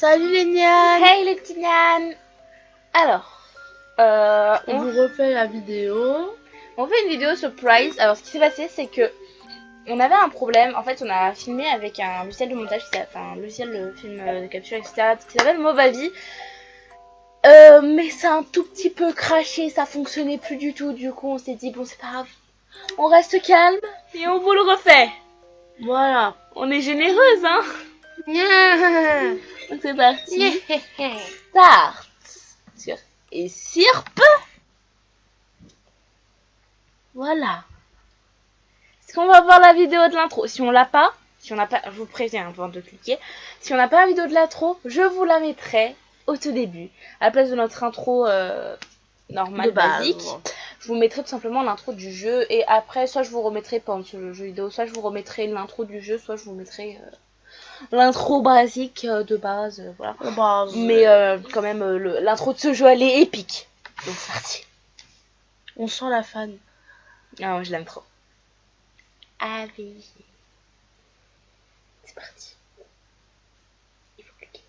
Salut les Nian. Hey les petits Nian. Alors, on vous refait la vidéo. On fait une vidéo surprise. Alors ce qui s'est passé c'est que on avait un problème. En fait on a filmé avec un logiciel de montage, enfin un logiciel de film de capture etc. qui s'appelle Movavi. Mais c'est un tout petit peu craché, ça fonctionnait plus du tout. Du coup on s'est dit bon c'est pas grave, on reste calme et on vous le refait. Voilà. On est généreuse hein. Donc c'est parti. Start sur et sirpe. Voilà. Est-ce qu'on va voir la vidéo de l'intro? Si on n'a pas, je vous préviens avant de cliquer. Si on n'a pas la vidéo de l'intro, je vous la mettrai au tout début. À la place de notre intro normale, basique, je vous mettrai tout simplement l'intro du jeu. Et après, soit je vous remettrai pendant le jeu vidéo, soit je vous remettrai l'intro du jeu, soit je vous mettrai l'intro basique de base. Voilà. Mais quand même, l'intro de ce jeu, elle est épique. Donc c'est parti. On sent la fan. Ah, moi, je l'aime trop. Allez. C'est parti. Il faut cliquer.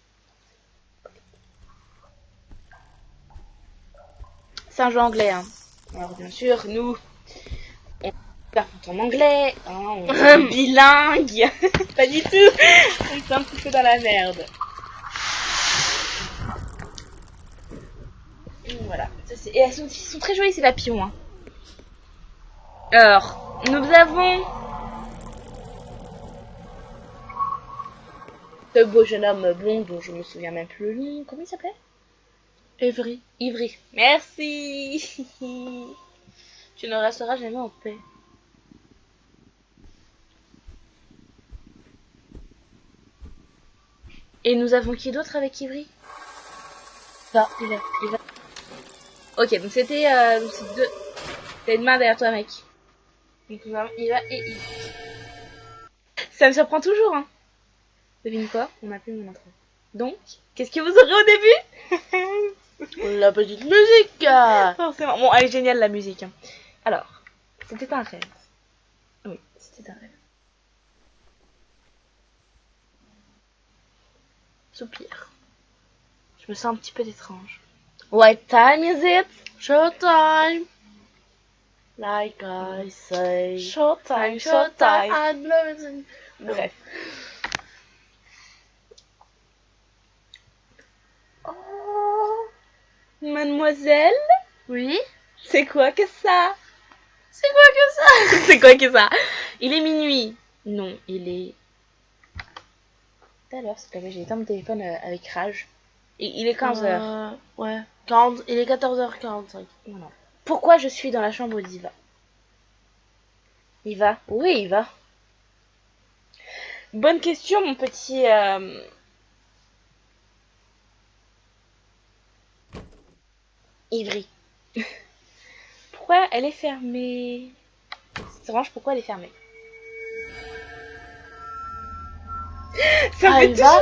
C'est un jeu anglais, hein. Alors, bien sûr, nous, on parle en anglais, hein, on est bilingue. Pas du tout. On est un petit peu dans la merde. Voilà. Ça, et elles sont très jolies, ces papillons, hein. Alors, nous avons ce beau jeune homme blond dont je me souviens même plus le nom. Comment il s'appelait? Ivry. Merci. Tu ne resteras jamais en paix. Et nous avons qui d'autre avec Ivry? Bah, il va. Ok, donc c'était deux. T'as une main derrière toi, mec. Donc nous avons Iva et Ivry. Ça me surprend toujours, hein. Devine quoi? On n'a plus mon intro. Donc, qu'est-ce que vous aurez au début? La petite musique. Forcément. Bon, elle est géniale la musique. Hein. Alors, c'était un rêve. Oui, c'était un rêve. Soupir. Je me sens un petit peu étrange. What time is it? Showtime. Like I say. Showtime. I'm loving. Bref. Oh, mademoiselle? Oui. C'est quoi que ça? C'est quoi que ça? C'est quoi que ça? Il est minuit. Non, il est... Tout à l'heure, s'il te plaît, j'ai éteint mon téléphone avec rage. Il est 15h. Ouais. Il est 14h45. Voilà. Pourquoi je suis dans la chambre d'Iva? Iva? Oui, Iva. Bonne question, mon petit... Ivry. Pourquoi elle est fermée? C'est range, pourquoi elle est fermée? Ça me fait toujours...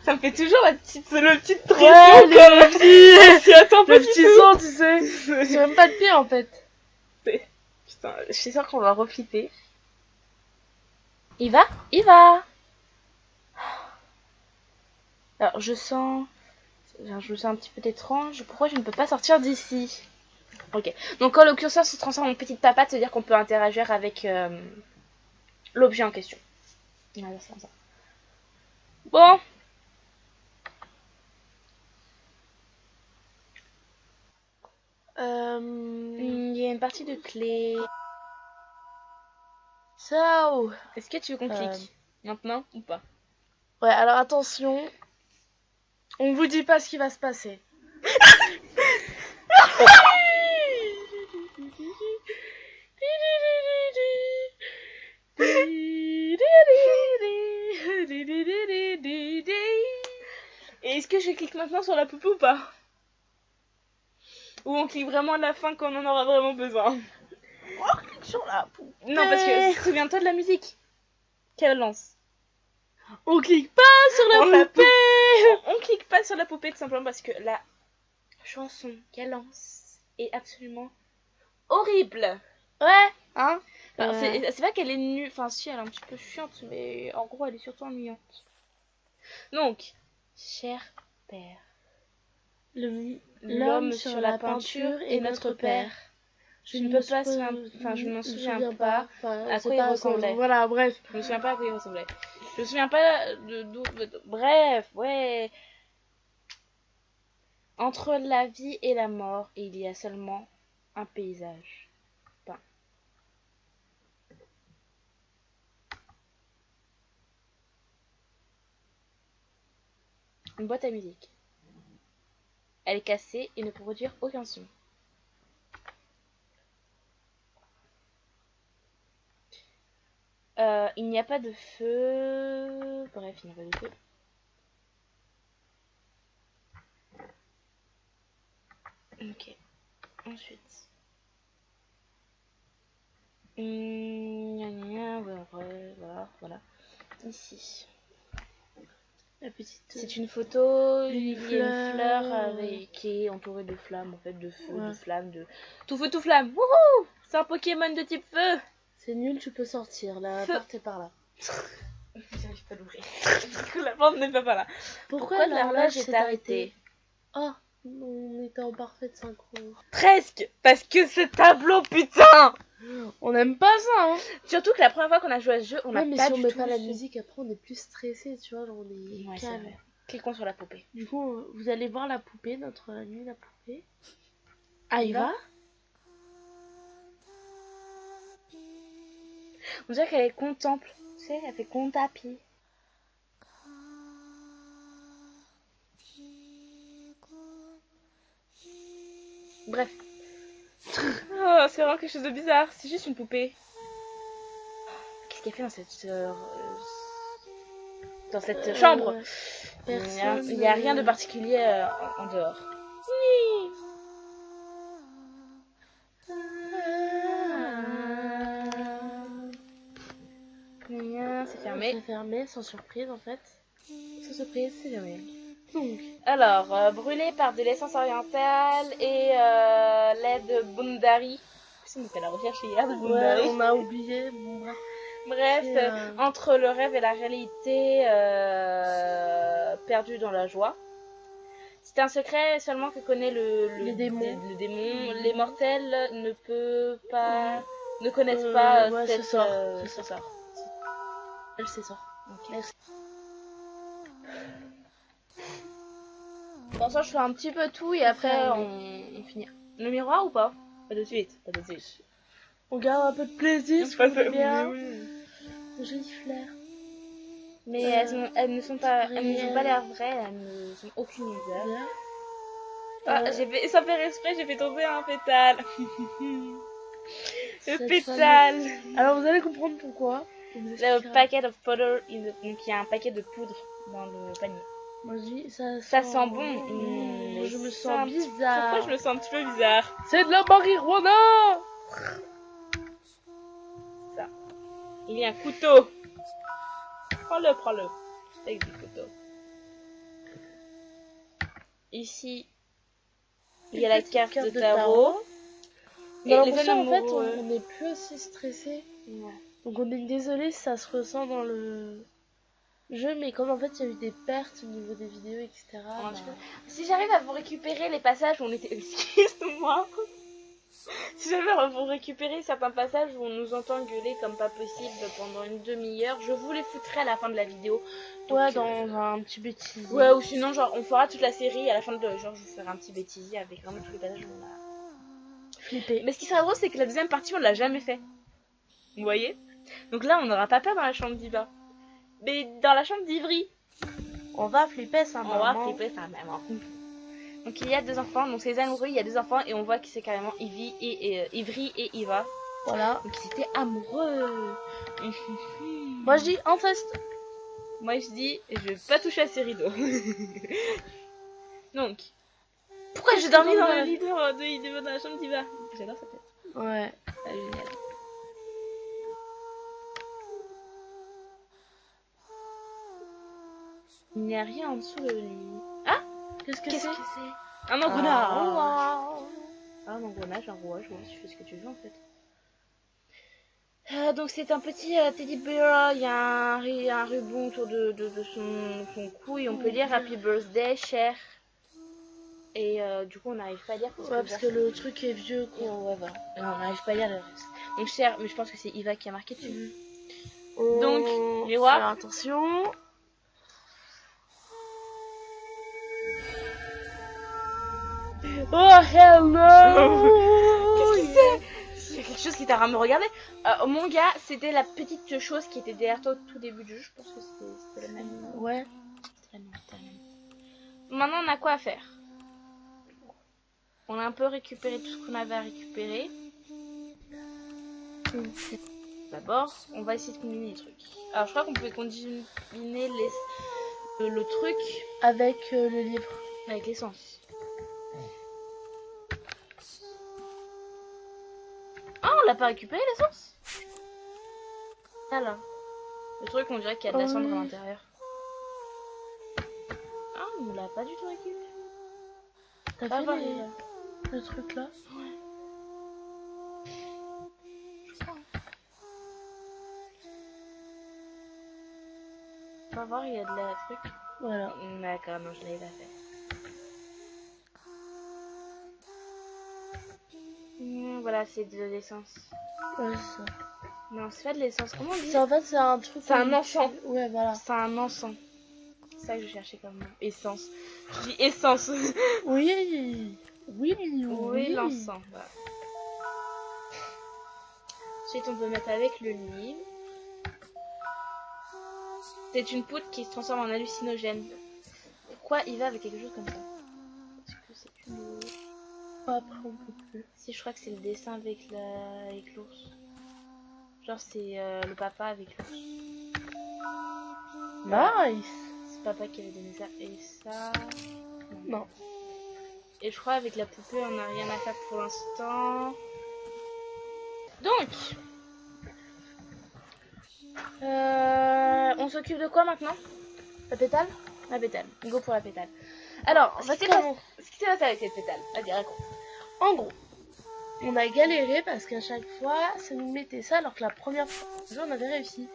Ça me fait toujours le petit truc. Ouais, le Le petit son, tu sais. C'est même pas de pied en fait. Putain, je suis sûre qu'on va reflipper. Il va. Alors, je me sens un petit peu étrange. Pourquoi je ne peux pas sortir d'ici? Ok. Donc, quand le curseur se transforme en petite papate, ça veut dire qu'on peut interagir avec l'objet en question. Voilà, c'est comme ça. Bon. Il y a une partie de clé. Ciao. Est-ce que tu veux qu'on clique maintenant ou pas? Ouais, alors attention. On vous dit pas ce qui va se passer. Et est-ce que je clique maintenant sur la poupée ou pas? Ou on clique vraiment à la fin quand on en aura vraiment besoin? On clique sur la poupée. Non, parce que souviens-toi de la musique qu'elle lance. On clique pas sur la poupée. On clique pas sur la poupée tout simplement parce que la chanson qu'elle lance est absolument horrible. Ouais. Hein? Alors, c'est pas qu'elle est nulle, enfin si elle est un petit peu chiante, mais en gros elle est surtout ennuyante. Donc, cher père, l'homme sur la peinture est notre père. Je ne m'en souviens pas à quoi il ressemblait. Voilà, bref. Je me souviens pas à quoi il ressemblait. Je me souviens pas bref, ouais. Entre la vie et la mort, il y a seulement un paysage. Peint. Une boîte à musique. Elle est cassée et ne peut produire aucun son. Il n'y a pas de feu. Bref, il n'y a pas de feu. Ok. Ensuite. Voilà. Ici. La petite. C'est une photo. Il y a une fleur avec... qui est entourée de flammes, en fait, de feu, ouais. de flammes, de. Tout feu, tout flamme. Wouhou! C'est un Pokémon de type feu. C'est nul, tu peux sortir. La porte est par là. J'arrive pas à l'ouvrir. La porte n'est pas par là. Pourquoi l'horloge est arrêtée? Oh, on était en parfaite synchro. Presque. Parce que ce tableau, putain. On n'aime pas ça, hein. Surtout que la première fois qu'on a joué à ce jeu, on a mais pas si on du met tout pas la musique, après on est plus stressé, tu vois, genre on est calme. Cliquons sur la poupée. Du coup, vous allez voir la poupée, notre amie la poupée. Ah, il va. On dirait qu'elle contemple. Tu sais, elle fait contapi. Bref. Oh, c'est vraiment quelque chose de bizarre. C'est juste une poupée. Qu'est-ce qu'elle fait dans cette chambre? Il n'y a rien de particulier en dehors. C'est fermé. C'est fermé, sans surprise en fait. Sans surprise, c'est fermé. Donc, alors, brûlé par de l'essence orientale et l'aide Bundari. On a fait la recherche hier de Bundari. Ouais, on a oublié. Bon, bref, entre le rêve et la réalité, perdu dans la joie. C'est un secret seulement que connaît le démon. Les mortels ne connaissent pas ce sort. Elle se sort. Okay. Bon, ça, je fais un petit peu tout et après on finit. Le miroir ou pas? Pas de suite. On garde un peu de plaisir, c'est bien. Jolies fleurs. Mais elles ne sont pas l'air vraies, elles ne sont aucune odeur. Sans faire exprès, j'ai fait tomber un pétale. Le pétale. Alors vous allez comprendre pourquoi. Le packet of powder, donc il y a un paquet de poudre dans le panier. Moi je dis ça sent bon. Mais je me sens bizarre. Pourquoi je me sens un petit peu bizarre? C'est de la marijuana. Ça. Il y a un couteau. Prends-le. Avec du couteau. Ici, il y a la carte de tarot. On a l'impression en fait on n'est plus aussi stressé. Ouais. Donc on est désolé si ça se ressent dans le jeu, mais comme en fait il y a eu des pertes au niveau des vidéos, etc. Si j'arrive à vous récupérer les passages où on était... Excuse-moi. Si j'arrive à vous récupérer certains passages où on nous entend gueuler comme pas possible pendant une demi-heure, je vous les foutrai à la fin de la vidéo. Donc, ouais, dans un petit bêtisier. Ouais, ou sinon genre on fera toute la série à la fin de genre je vous ferai un petit bêtisier avec vraiment tous les passages où on a flippé. Mais ce qui sera drôle c'est que la deuxième partie on l'a jamais fait. Vous voyez? Donc là on n'aura pas peur dans la chambre d'Iva. Mais dans la chambre d'Ivry, on va flipper ça, maman. Donc il y a deux enfants, donc c'est les amoureux, il y a deux enfants et on voit que c'est carrément Ivy et Ivry et Iva. Voilà. Donc ils étaient amoureux. Moi je dis en test. Moi je dis je vais pas toucher à ces rideaux. Donc pourquoi j'ai dormi dans le lit de dans la chambre d'Iva? J'adore sa tête. Ouais. C'est génial. Il n'y a rien en dessous de lit. Ah, qu'est-ce que c'est? Un engrenage. Un engrenage, un rouage, ouais, tu fais ce que tu veux en fait. Donc c'est un petit teddy bear, il y a un ruban autour de son cou et on peut lire Happy Birthday, cher. Et du coup on n'arrive pas à lire parce que le truc est vieux quoi. Ouais, voilà. Et on n'arrive pas à lire le reste. Donc cher, mais je pense que c'est Iva qui a marqué dessus. Donc, miroir. Attention. Oh hell no. Qu'est-ce que c'est? C'est quelque chose qui t'a vraiment regardé. Mon gars, c'était la petite chose qui était derrière toi au tout début du jeu. Je pense que c'était la même. Ouais. C'était la même. Maintenant, on a quoi à faire? On a un peu récupéré tout ce qu'on avait à récupérer. D'abord, on va essayer de combiner les trucs. Alors, je crois qu'on pouvait combiner le truc avec le livre. Avec l'essence. Ah, on l'a pas récupéré l'essence? Alors, le truc, on dirait qu'il y a de la cendre à l'intérieur. Ah, on l'a pas du tout récupéré. T'as fait le truc là? Ouais. Je crois. On va voir, il y a de la truc. Voilà. D'accord, non, je l'avais pas fait. Voilà, c'est de l'essence. Ouais, c'est ça. Non, c'est pas de l'essence. Comment on dit? En fait, c'est un truc. C'est un encens. Ouais, voilà. C'est un encens. C'est ça que je cherchais comme mot. Essence. Je dis essence. Oui, l'encens. Voilà. Ensuite, on peut mettre avec le livre. C'est une poudre qui se transforme en hallucinogène. Pourquoi il va avec quelque chose comme ça? Est-ce que c'est une... Après, on peut plus. Si, je crois que c'est le dessin avec l'ours. Genre, c'est le papa avec l'ours. Nice. C'est papa qui avait donné ça. Et ça... Non. Et je crois avec la poupée, on n'a rien à faire pour l'instant. Donc... on s'occupe de quoi maintenant? La pétale? La pétale. Go pour la pétale. Alors, ce qui s'est passé avec cette pétale? Vas-y, raconte. En gros, on a galéré parce qu'à chaque fois, ça nous mettait ça alors que la première fois, on avait réussi.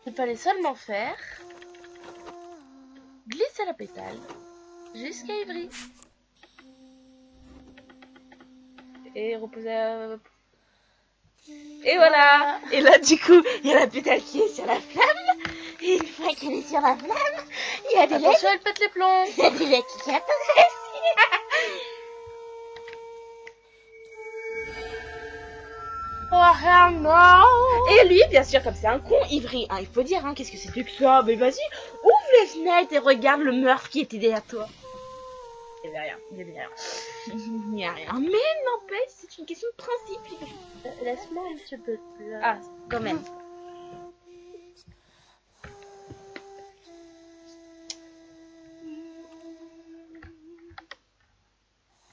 Il fallait seulement faire glisser la pétale jusqu'à Ivry. Et reposer... Et voilà. Et là, du coup, il y a la pétale qui est sur la flamme. Et une fois qu'elle est sur la flamme, il y a des lettres. Attention, elle pète les plombs. Il y a des lettres qui apparaissent. Oh hell no. Et lui, bien sûr, comme c'est un con, Ivry, hein, il faut dire, hein, qu'est-ce que c'était que ça? Mais vas-y, ouvre les fenêtres et regarde le meurtre qui était derrière toi. Il n'y avait rien, il n'y avait rien. Il n'y a rien. Mais n'empêche, c'est une question de principe. Laisse-moi un petit peu plus. Ah, quand même.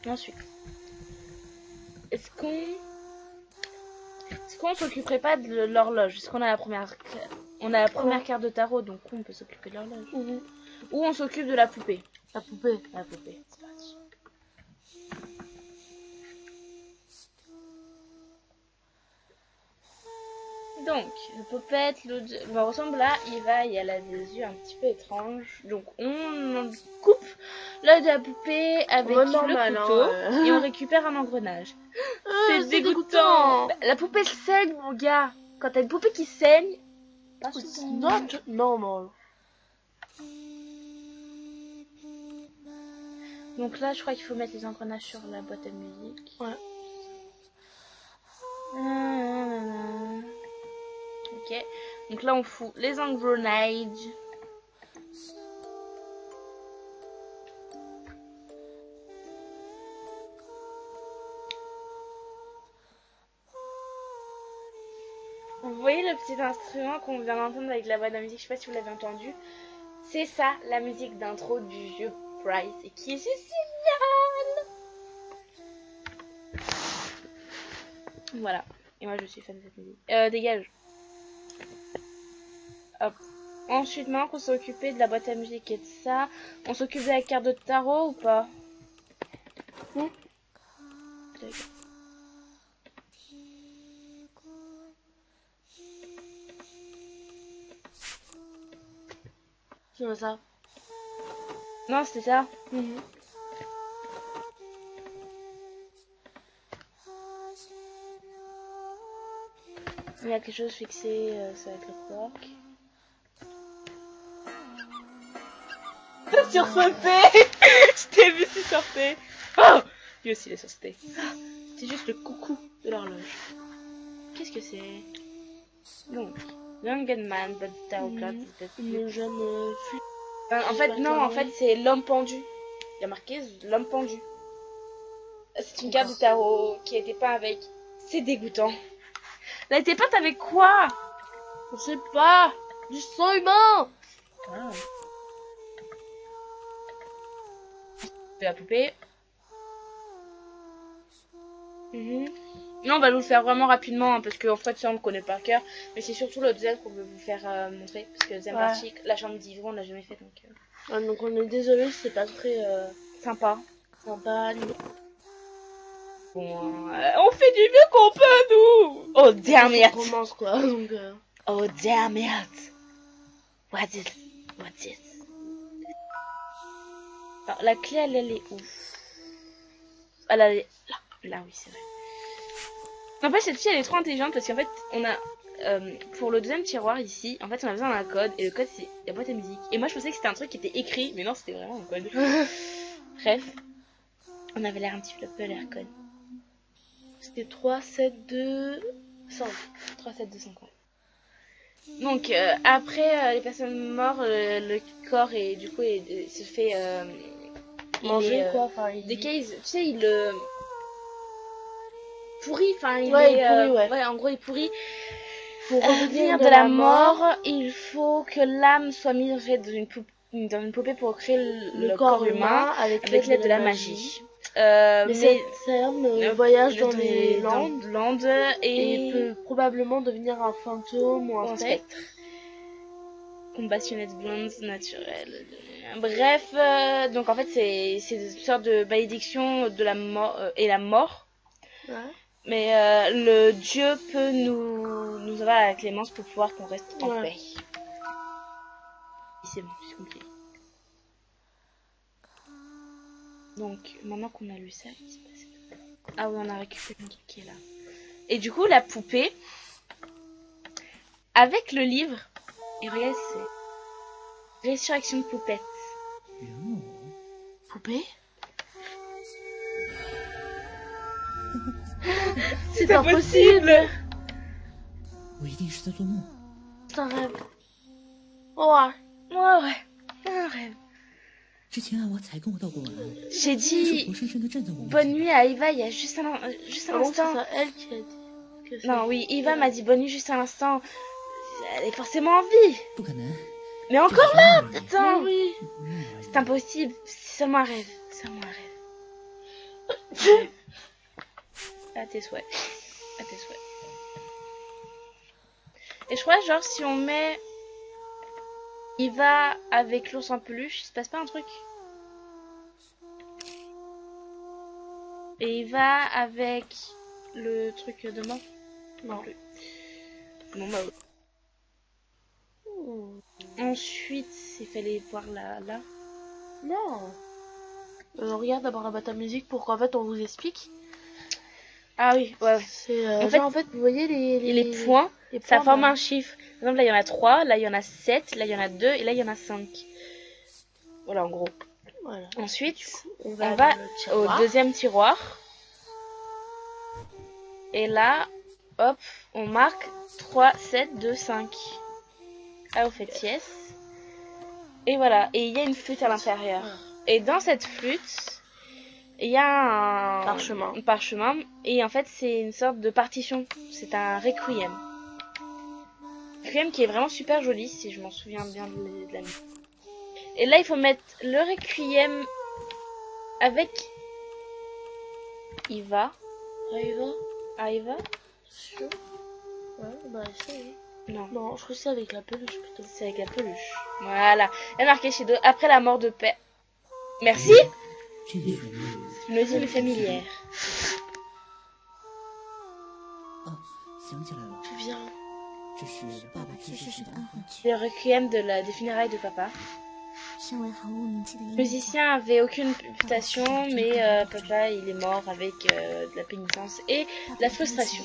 Ensuite, est-ce qu'on s'occuperait pas de l'horloge? Parce qu'on a la première carte de tarot, donc on peut s'occuper de l'horloge. Ou on s'occupe de la poupée. La poupée. La poupée, c'est parti. Donc, le poupette, l'autre ressemble à Eva et elle a des yeux un petit peu étranges. Donc, on coupe l'œil de la poupée avec le couteau et on récupère un engrenage. C'est dégoûtant. Bah, la poupée saigne, mon gars. Quand t'as une poupée qui saigne, not normal. Donc là, je crois qu'il faut mettre les engrenages sur la boîte à musique. Ouais. Ok. Donc là, on fout les engrenages. Vous voyez le petit instrument qu'on vient d'entendre avec la boîte à musique, je sais pas si vous l'avez entendu. C'est ça, la musique d'intro du jeu Price, et qui est génial. Voilà. Et moi, je suis fan de cette musique. Dégage. Hop. Ensuite, maintenant qu'on s'est occupé de la boîte à musique et de ça, on s'occupe de la carte de tarot ou pas? C'est ça. Non, c'était ça. Il y a quelque chose fixé, ça va être le cork. T'as sursauté. Je t'ai vu sursauter. Oh, lui aussi il est sursauté. C'est juste le coucou de l'horloge. Qu'est-ce que c'est? Donc, Young Man, but Tarot Card. Le jeune flic. En fait, non, en fait, c'est l'homme pendu. Il y a marqué l'homme pendu. C'est une carte de tarot qui a été peinte avec. C'est dégoûtant. Elle a été peinte avec quoi? On sait pas. Du sang humain. Ah. La poupée. Non, on va nous le faire vraiment rapidement hein, parce qu'en fait ça on le connaît par cœur. Mais c'est surtout le deuxième qu'on veut vous faire montrer parce que la deuxième partie, la chambre d'Yvon on l'a jamais fait donc. Donc on est désolé, c'est pas très sympa. Bon, on fait du mieux qu'on peut nous. Oh damn it. On commence quoi donc. Oh damn it. What's it? Alors la clé elle est où? Elle est là oui c'est vrai. En fait cette fille elle est trop intelligente parce qu'en fait on a pour le deuxième tiroir ici en fait on a besoin d'un code et le code c'est la boîte à musique et moi je pensais que c'était un truc qui était écrit mais non c'était vraiment un code. Bref on avait l'air un petit peu l'air code. C'était 3, 7, 2, 5. 3, 7, 2, 5 ouais. Donc après les personnes mortes le corps et du coup se fait manger quoi enfin des cases tu sais il pourri enfin il est pourri ouais en gros il pourrit. Pour revenir de la mort il faut que l'âme soit mise en fait dans une poupée pour créer le corps humain avec l'aide de la magie. Mais voyage dans les landes et peut probablement devenir un fantôme ou un spectre. Compassionate blonde naturelle. Bref, donc en fait c'est une sorte de malédiction de la mort et la mort. Ouais. Mais le Dieu peut nous avoir la clémence pour pouvoir qu'on reste en paix. C'est bon, j'ai compris. Donc, maintenant qu'on a lu ça, il se passe quoi? Ah oui, on a récupéré un truc qui est là. Et du coup, la poupée, avec le livre, et regardez, c'est Résurrection de poupette. Poupée? C'est impossible! C'est un rêve. Ouais, un rêve. J'ai dit bonne nuit à Eva il y a juste un instant. C'est ça, elle qui a dit que non, oui, Eva m'a dit bonne nuit juste un instant. Elle est forcément en vie. Mais encore là, putain. Oui. C'est impossible. C'est seulement un rêve. À tes souhaits. À tes souhaits. Et je crois, genre, si on met... Il va avec l'ours en peluche, il se passe pas un truc? Et il va avec le truc de mort? Non. Bon, bah... Ensuite, il fallait voir là. Non. Regarde d'abord la boîte à musique pour qu'en fait on vous explique. Ah oui, ouais. C'est en fait, vous voyez les points, ça forme là. un chiffre. Par exemple, là il y en a 3, là il y en a 7, là il y en a 2 et là il y en a 5. Voilà en gros. Voilà. Ensuite, on va au deuxième tiroir. Et là, hop, on marque 3, 7, 2, 5. Ah, vous faites yes. Et voilà, et il y a une flûte à l'intérieur. Et dans cette flûte, il y a un parchemin. Et en fait, c'est une sorte de partition. C'est un requiem. Requiem qui est vraiment super joli, si je m'en souviens bien de la musique. Et là, il faut mettre le requiem avec Iva. Aiva. Sûr. Ouais, bah essaye. Non, je trouve que c'est avec la peluche plutôt. C'est avec la peluche. Voilà. Elle a marqué Shido après la mort de Père. Merci. Une musique familière. Tu viens. C'est le requiem des funérailles de papa. Le musicien avait aucune réputation, mais papa il est mort avec de la pénitence et de la frustration.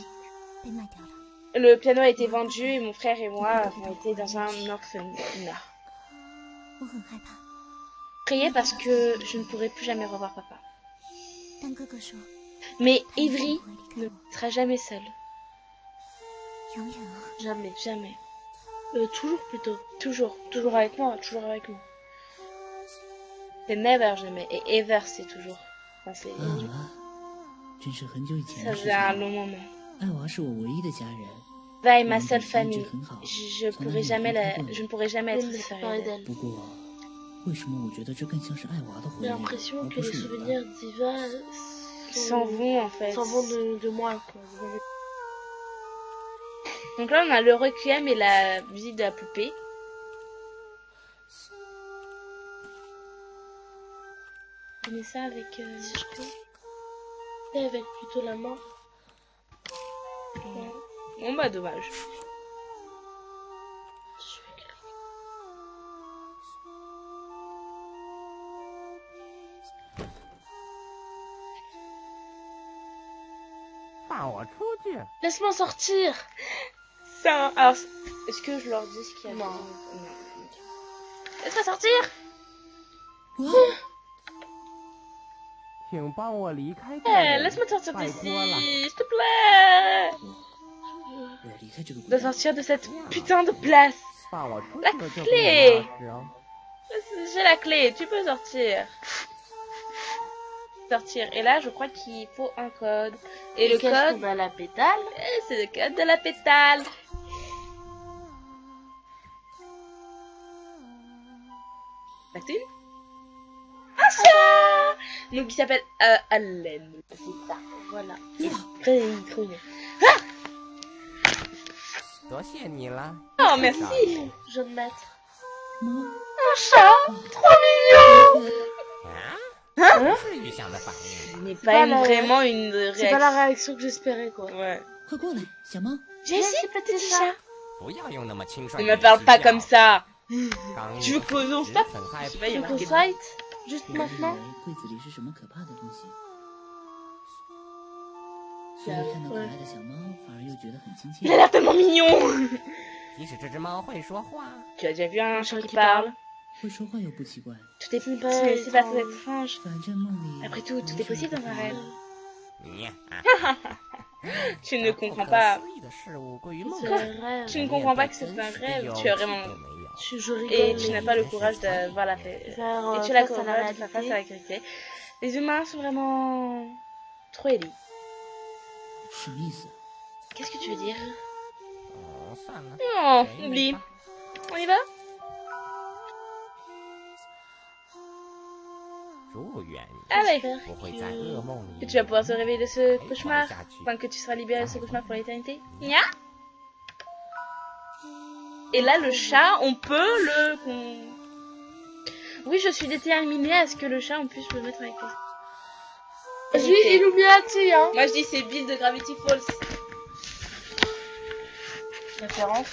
Le piano a été vendu et mon frère et moi avons été dans un orphelinat. Priez parce que je ne pourrai plus jamais revoir papa. Mais Ivry ne sera jamais seul. Jamais. Jamais. Toujours plutôt. Toujours avec moi, toujours avec nous. C'est never jamais et ever c'est toujours. Enfin, c'est... Ça faisait un long moment. Va est ma seule famille. Je ne pourrai jamais être séparée d'elle. J'ai l'impression que les souvenirs d'Iva s'en vont en fait. S'en vont de moi quoi. Donc là on a le requiem et la musique de la poupée. On met ça avec si je peux. Et avec plutôt la mort. Bon bah dommage. Laisse-moi sortir. Ça, alors, est-ce que je leur dis ce qu'il y a? Non. Laisse-moi sortir. Laisse-moi sortir d'ici, s'il te plaît. De sortir de cette putain de place. La clé. J'ai la clé, tu peux sortir. Et là, je crois qu'il faut un code. Et le code de la pétale. C'est le code de la pétale. Maxime? Un chat. Donc il s'appelle Allen. C'est ça. Voilà. Il est très trop mignon. Oh merci. Jeune maître. Un chat. Trop mignon. Hein? Mais pas vraiment une réaction. C'est pas la réaction que j'espérais quoi. Ouais. Jessie, petit chat. Ne me parle pas comme ça. Tu veux qu'on se tape? Tu veux qu'on fight juste maintenant? Il a l'air tellement mignon. Tu as déjà vu un chat qui parle? Tout est possible, c'est pas très étrange. Après tout est possible dans un rêve. Tu ne comprends pas. Tu ne comprends pas que c'est un rêve. Tu as vraiment... Et tu n'as pas le courage de voir la paix. Et tu as le courage de faire face à la vérité. Les humains sont vraiment trop élus. Qu'est-ce que tu veux dire? Non, oublie. On y va? Allez, J'espère que tu vas pouvoir te réveiller de ce cauchemar. Enfin, que tu seras libéré de ce cauchemar pour l'éternité. Nya. Et là, le chat, on peut le... Oui, je suis déterminée à ce que le chat, on puisse le mettre avec nous. Vas-y, Illuminati, hein. Moi, je dis c'est Bill de Gravity Falls. Référence.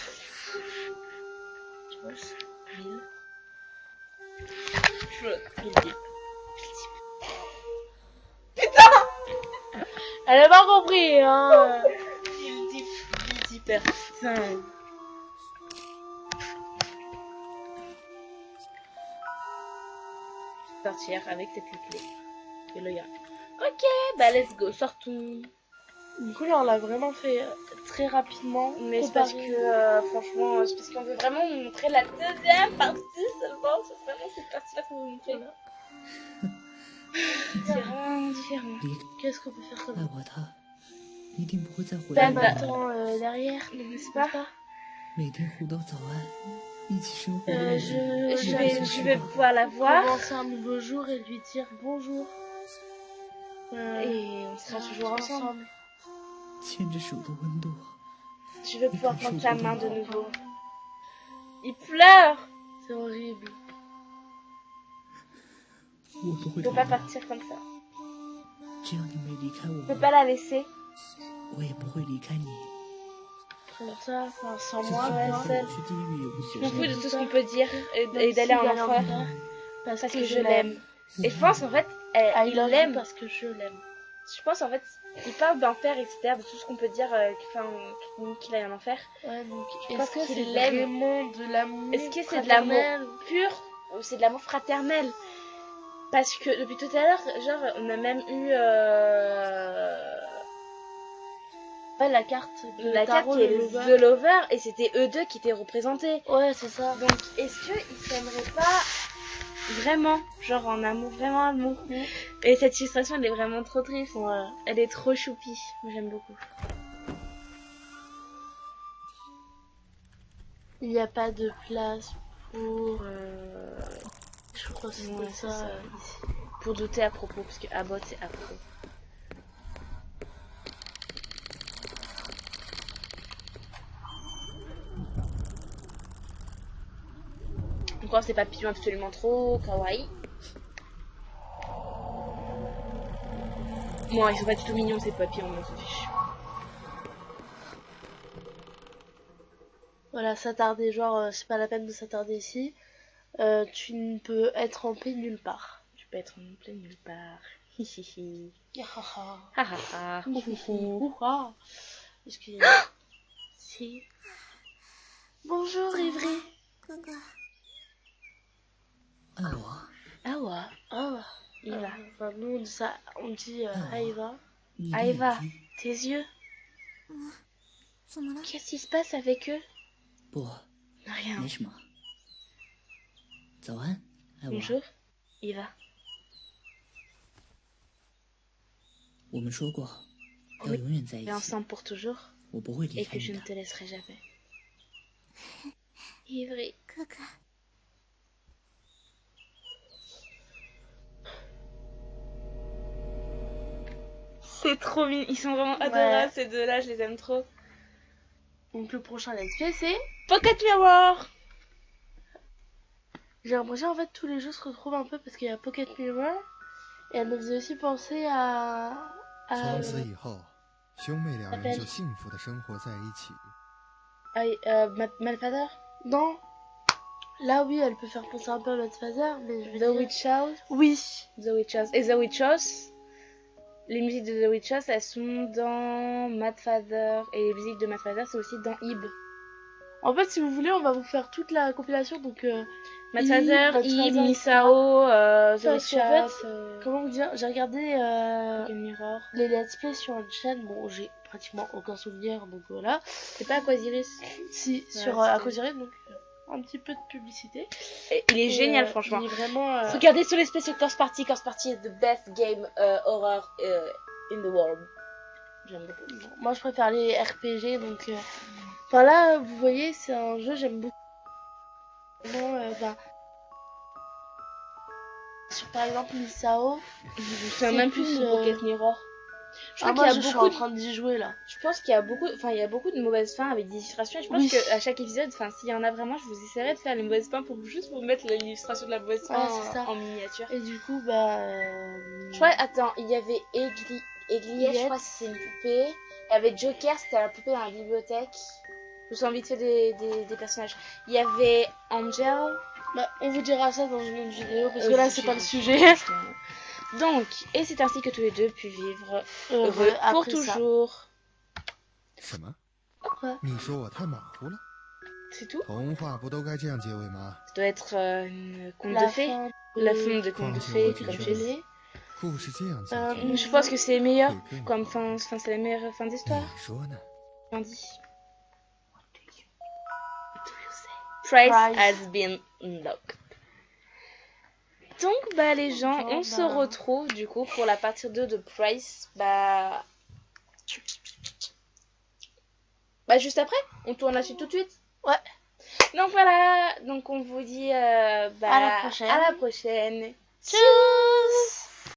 Bill. Bill. Putain. Elle a pas compris, hein. Bill Dipper. Putain. Sortir avec cette clé. Et le gars. Ok, bah let's go, sortons. Du coup, là, on l'a vraiment fait très rapidement. Mais c'est parce que, franchement, c'est parce qu'on veut vraiment vous montrer la deuxième partie seulement. C'est vraiment cette partie-là qu'on veut montrer. Différent. Qu'est-ce qu'on peut faire comme ça? Ben, Pas attends derrière, n'est-ce pas? Je vais pouvoir la voir. Commencer un nouveau jour et lui dire bonjour. Et on sera toujours ensemble. 牵着手的温度， Je vais pouvoir prendre ta main de nouveau. Il pleure. C'est horrible. 我不会 Il 离 peut pas 开。 partir comme ça. 只要你没离开 Je peux 我， pas la laisser. 我也不会离开你。 Comme ça, enfin, sans 就 moi, 算 ouais, 我 seul. 去地狱也无 Je 所 m'en fous 谓。 de tout ce qu'on peut dire et Même d'aller en s'il enfer. enfer, Parce que je l'aime. Et je pense en fait, I il love l'aime. you parce que je l'aime. Je pense en fait, il parle d'enfer, etc. De tout ce qu'on peut dire qu'il aille en enfer. Ouais, donc, pense est-ce que qu'il c'est l'aime. vraiment de l'amour? Est-ce que c'est de l'amour fraternel pur ou c'est de l'amour fraternel? Parce que depuis tout à l'heure, genre, on a même eu Ouais, la carte de la carte tarot, qui est le le lover. The Lover et c'était eux deux qui étaient représentés. Ouais, c'est ça. Donc, est-ce qu'ils s'aimeraient pas vraiment, genre en amour, vraiment amour? Et cette illustration, elle est vraiment trop triste. Ouais. Elle est trop choupie. Moi, j'aime beaucoup. Il n'y a pas de place pour... Je crois que Ouais, c'était c'est ça. ça. Pour douter à propos, parce que Abbott, c'est à propos. Encore ces papillons absolument trop kawaii. Moi, ils sont pas du tout mignons ces papillons, on s'en fiche. Voilà, s'attarder, genre, c'est pas la peine de s'attarder ici. Tu ne peux être en paix nulle part. Tu peux être en plein nulle part. Hihihi. Yahaha. Ha ha ha. Ouha. Excusez-moi. Si. Bonjour, Ivry. 爱我， Ah ouais. Ah, Iva. enfin, nous, on dit ça, on dit Aïva. 你的 Aïva, 眼睛 tes yeux. 怎么了？ Qu'est-ce qui se passe avec eux? 不， Rien. 没什么。早安，爱我。 Bonjour. Iva. 我们说过 Oui. 要永远在一 Et 起， ensemble pour toujours. 我不会离 Et 开 que je 你 ne 的。 te laisserai jamais. Ivry. 哥哥， C'est trop mignon. Ils sont vraiment adorables ces deux-là. Je les aime trop. Donc, le prochain let's play, c'est... Pocket Mirror. J'ai l'impression, en fait, tous les jeux se retrouvent un peu parce qu'il y a Pocket Mirror. Et elle me faisait aussi penser à... 从此以后，兄妹两人就幸福的生活在一起。 Malfather. Non. Là, oui, elle peut faire penser un peu à Mad Father, mais je vais The dire... Witch House. Oui. The Witch House. Et The Witch House. Les musiques de The Witch House, elles sont dans Mad Father. Et les musiques de Mad Father, c'est aussi dans Ib. En fait, si vous voulez, on va vous faire toute la compilation, donc... Mad Ib, Father, Mad Ib, Father, Misao, The Parce Witch qu'en fait, House, Comment vous dire? J'ai regardé Pocket Mirror. les let's play sur une chaîne, bon, j'ai pratiquement aucun souvenir, donc voilà. C'est pas Aquasiris. Si, Ouais, sur c'était- Aquasiris, donc un petit peu de publicité. Et il est Et, génial, franchement. Il est vraiment... Regardez sur l'espèce sur Corse Party. Corse Party is the best game horror in the world. J'aime beaucoup. Moi, je préfère les RPG, donc... Enfin, là, vous voyez, c'est un jeu, j'aime beaucoup. Vraiment, sur par exemple Misao. Je me souviens même plus de Pocket Mirror. Je crois Moi qu'il y a je suis beaucoup en train d'y jouer là. Je pense qu'il y a beaucoup, il y a beaucoup de mauvaises fins avec des illustrations. Et je pense Oui. qu'à chaque épisode, s'il y en a vraiment, je vous essaierai de faire les mauvaises fins pour juste vous mettre l'illustration de la mauvaise fin c'est ça. en miniature. Et du coup, bah. Je crois, attends, il y avait Egliette, je crois que c'est une poupée. Il y avait Joker, c'était la poupée dans la bibliothèque. Je vous sens vite fait des personnages. Il y avait Angel. Bah, on vous dira ça dans une autre vidéo parce que Et là, vous c'est pas le direz- sujet. Donc, et c'est ainsi que tous les deux pu vivre Heureux heureux pour après ça. toujours. 什么？ Quoi 你说我太马虎了？ C'est tout. 童话不都该这样结尾吗？ Ça doit être une conte de La fées. fin La fin de conte de fées, comme je télé. dis. 故事这样结 Je pense que c'est meilleur 会更 comme 好 fin, c'est la meilleure fin 你 d'histoire. 说呢？ J'en dis. Price Price. has been unlocked. Donc, bah, les gens, on se retrouve du coup pour la partie 2 de Price. Bah, juste après, on tourne la suite tout de suite. Ouais. Donc voilà, donc on vous dit À la prochaine. À la prochaine. Tchuss